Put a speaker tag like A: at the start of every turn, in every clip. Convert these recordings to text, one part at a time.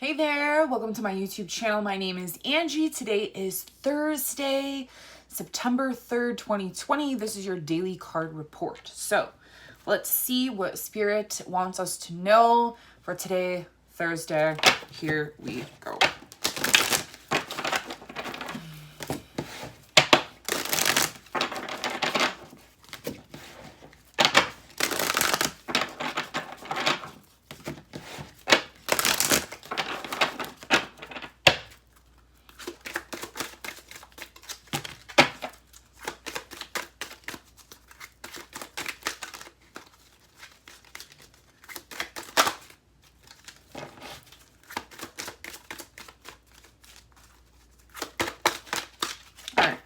A: Hey there, welcome to my YouTube channel. My name is Angie. Today is Thursday, September 3rd, 2020. This is your daily card report. So let's see what Spirit wants us to know for today, Thursday. Here we go.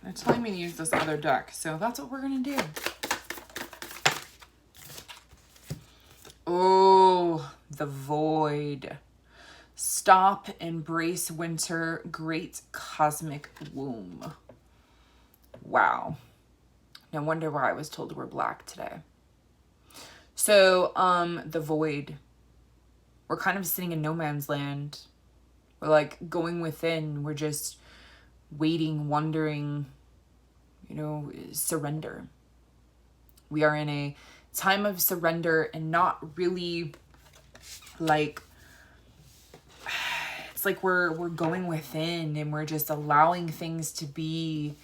A: They're telling me to use this other deck, so that's what we're gonna do. Oh, the Void. Stop, embrace winter, great cosmic womb. Wow. No wonder why I was told we're black today. So, the Void. We're kind of sitting in no man's land. We're like going within. We're just waiting, wondering, surrender. We are in a time of surrender and not really like, it's like we're going within and we're just allowing things to be.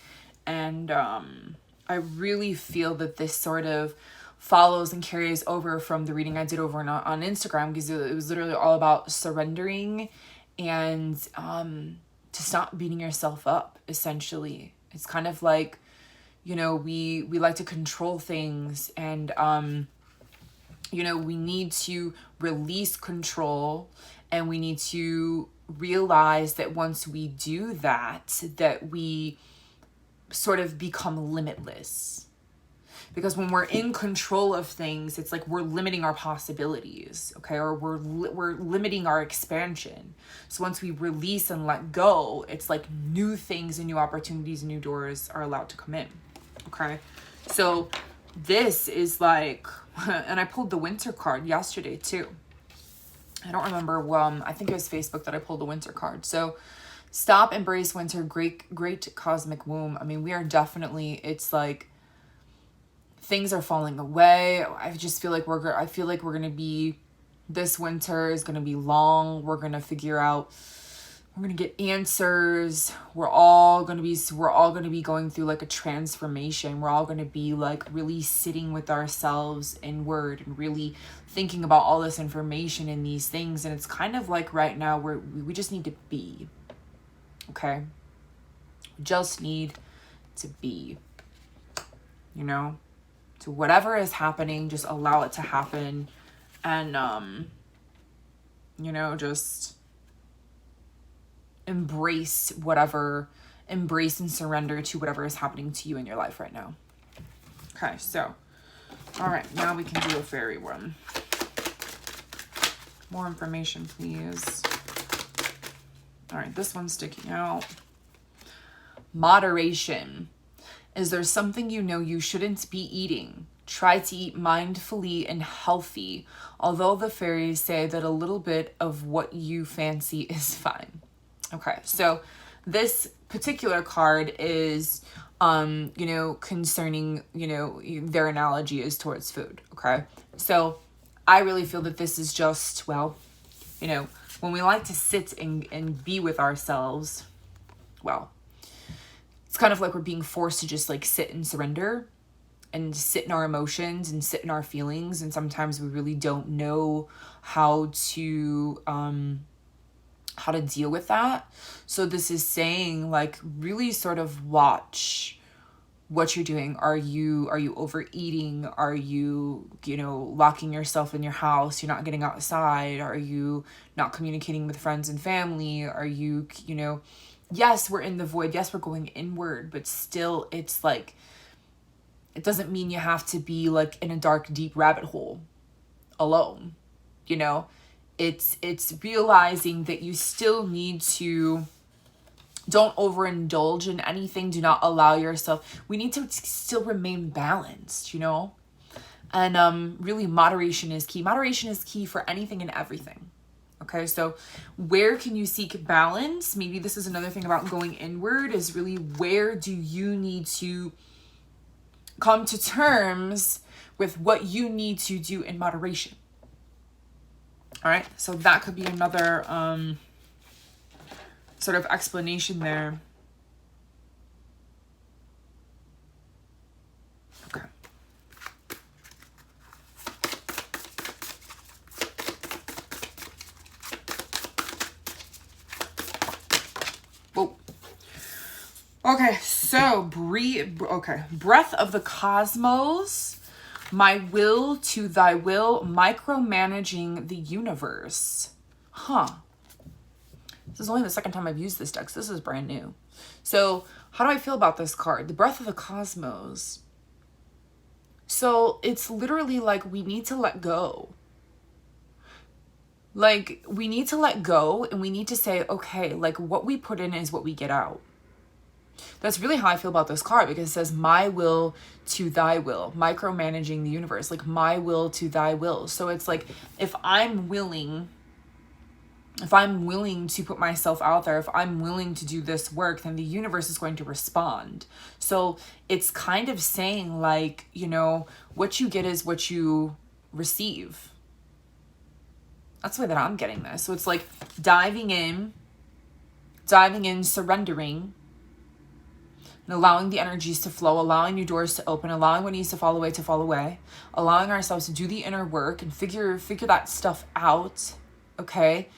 A: And I really feel that this sort of follows and carries over from the reading I did over on Instagram, because it was literally all about surrendering and to stop beating yourself up, essentially. It's kind of like, we like to control things, and we need to release control, and we need to realize that once we do that we sort of become limitless. Because when we're in control of things, it's like we're limiting our possibilities, okay? Or we're limiting our expansion. So once we release and let go, it's like new things and new opportunities and new doors are allowed to come in, okay? So this is like, and I pulled the winter card yesterday too. I don't remember, I think it was Facebook that I pulled the winter card. So stop, embrace winter, great cosmic womb. I mean, we are definitely, it's like, things are falling away. I just feel like we're going to be, this winter is going to be long. We're going to figure out, we're going to get answers. We're all going to be going through like a transformation. We're all going to be like really sitting with ourselves inward and really thinking about all this information and these things. And it's kind of like right now we just need to be, okay? We just need to be, to whatever is happening, just allow it to happen. And, just embrace and surrender to whatever is happening to you in your life right now. Okay, so, all right, now we can do a fairy one. More information, please. All right, this one's sticking out. Moderation. Is there something you shouldn't be eating? Try to eat mindfully and healthy, although the fairies say that a little bit of what you fancy is fine. Okay, so this particular card is, concerning, their analogy is towards food, okay? So I really feel that this is just, when we like to sit and be with ourselves, it's kind of like we're being forced to just like sit and surrender and sit in our emotions and sit in our feelings. And sometimes we really don't know how to deal with that. So this is saying like really sort of watch what you're doing. Are you overeating? Are you, locking yourself in your house? You're not getting outside? Are you not communicating with friends and family? Are you, yes, we're in the void. Yes, we're going inward, but still it's like, it doesn't mean you have to be like in a dark, deep rabbit hole alone. It's realizing that you still need to, don't overindulge in anything. Do not allow yourself, we need to still remain balanced, And really moderation is key. Moderation is key for anything and everything. Okay, so where can you seek balance? Maybe this is another thing about going inward, is really where do you need to come to terms with what you need to do in moderation. All right, so that could be another sort of explanation there. Okay. Whoa. Okay, so breath of the cosmos, my will to thy will, micromanaging the universe. Huh. This is only the second time I've used this deck. So this is brand new. So how do I feel about this card? The breath of the cosmos. So it's literally like we need to let go. Like we need to let go and we need to say, okay, like what we put in is what we get out. That's really how I feel about this card, because it says my will to thy will, micromanaging the universe, like my will to thy will. So it's like if I'm willing to put myself out there, if I'm willing to do this work, then the universe is going to respond. So it's kind of saying like, you know, what you get is what you receive. That's the way that I'm getting this. So it's like diving in, surrendering, and allowing the energies to flow, allowing new doors to open, allowing what needs to fall away, allowing ourselves to do the inner work and figure that stuff out, okay,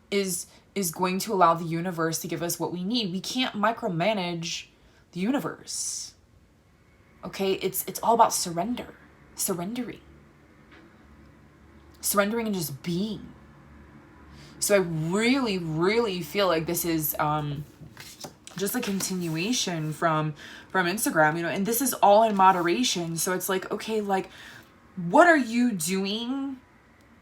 A: is going to allow the universe to give us what we need. We can't micromanage the universe, okay? It's all about surrendering and just being. So I really, really feel like this is just a continuation from Instagram, you know, and this is all in moderation. So it's like, okay, like what are you doing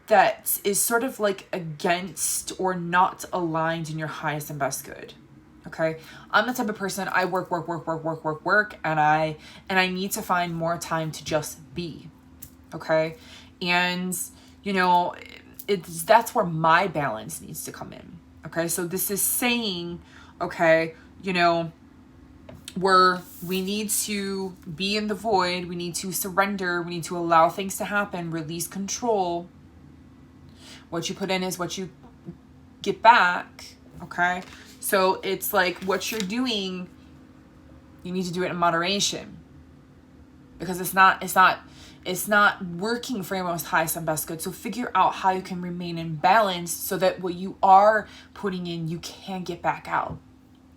A: that is sort of like against or not aligned in your highest and best good? Okay. I'm the type of person, I work, and I need to find more time to just be. Okay. And you know, that's where my balance needs to come in. Okay. So this is saying, okay, you know, we need to be in the void. We need to surrender. We need to allow things to happen, release control. What you put in is what you get back. Okay. So it's like what you're doing, you need to do it in moderation, because it's not working for your most highest and best good. So figure out how you can remain in balance so that what you are putting in, you can get back out.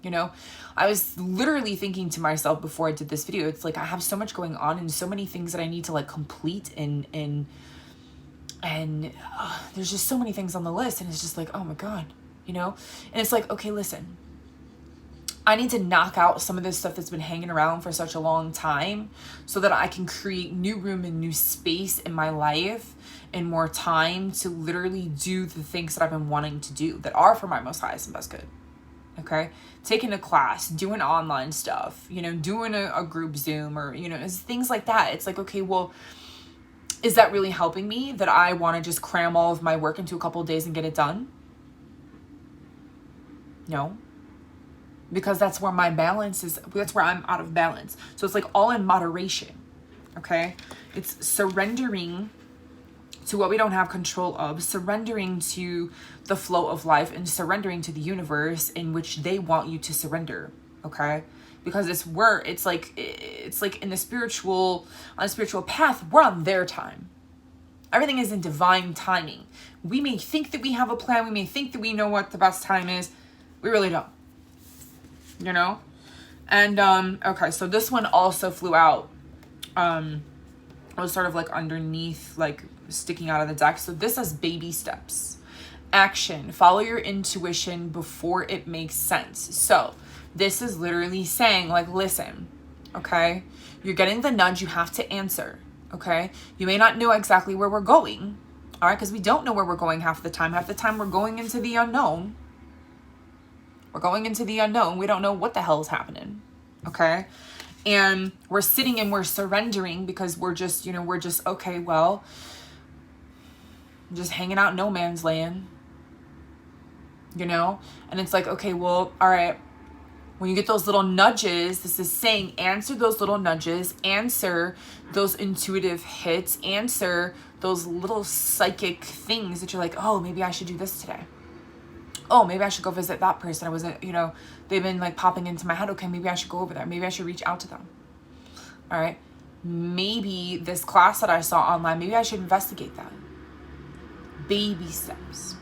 A: You know, I was literally thinking to myself before I did this video, it's like I have so much going on and so many things that I need to like complete and there's just so many things on the list, and it's just like, oh my God, you know? And it's like, okay, listen, I need to knock out some of this stuff that's been hanging around for such a long time so that I can create new room and new space in my life and more time to literally do the things that I've been wanting to do that are for my most highest and best good. Okay, taking a class, doing online stuff, you know, doing a group Zoom, or, you know, things like that. It's like, okay, well, is that really helping me that I want to just cram all of my work into a couple of days and get it done? No, because that's where my balance is. That's where I'm out of balance. So it's like all in moderation. Okay, it's surrendering to what we don't have control of, surrendering to the flow of life, and surrendering to the universe in which they want you to surrender. Okay, because it's like in the spiritual, on a spiritual path, we're on their time. Everything is in divine timing. We may think that we have a plan, we may think that we know what the best time is, we really don't, you know. And okay, so this one also flew out. It was sort of like underneath, like sticking out of the deck. So this has baby steps. Action. Follow your intuition before it makes sense. So this is literally saying, like, listen, okay, you're getting the nudge, you have to answer. Okay, you may not know exactly where we're going, all right, because we don't know where we're going half the time. Half the time we're going into the unknown. We don't know what the hell is happening. Okay, and we're sitting and we're surrendering because we're just, okay, well, just hanging out in no man's land. you know? And it's like, okay, well, all right, when you get those little nudges, this is saying answer those little nudges, answer those intuitive hits, answer those little psychic things that you're like, oh, maybe I should do this today. Oh, maybe I should go visit that person. I wasn't, you know, they've been like popping into my head. Okay, maybe I should go over there. Maybe I should reach out to them. All right. Maybe this class that I saw online, maybe I should investigate that. Baby steps.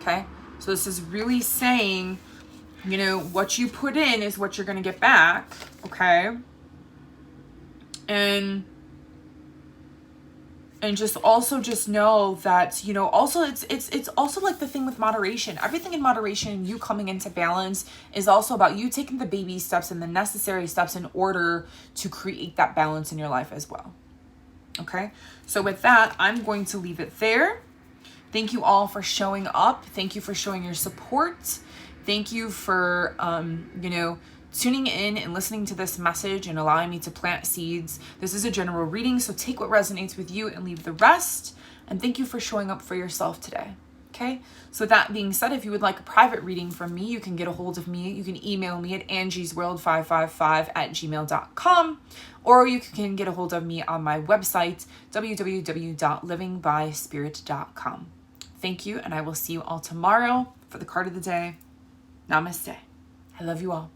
A: Okay. So this is really saying, you know, what you put in is what you're going to get back. Okay. And just also just know that, you know, also it's also like the thing with moderation. Everything in moderation, you coming into balance, is also about you taking the baby steps and the necessary steps in order to create that balance in your life as well. Okay. So with that, I'm going to leave it there. Thank you all for showing up. Thank you for showing your support. Thank you for, you know, tuning in and listening to this message and allowing me to plant seeds. This is a general reading, so take what resonates with you and leave the rest. And thank you for showing up for yourself today. Okay. So that being said, if you would like a private reading from me, you can get a hold of me. You can email me at angiesworld555@gmail.com, or you can get a hold of me on my website, www.livingbyspirit.com. Thank you, and I will see you all tomorrow for the card of the day. Namaste. I love you all.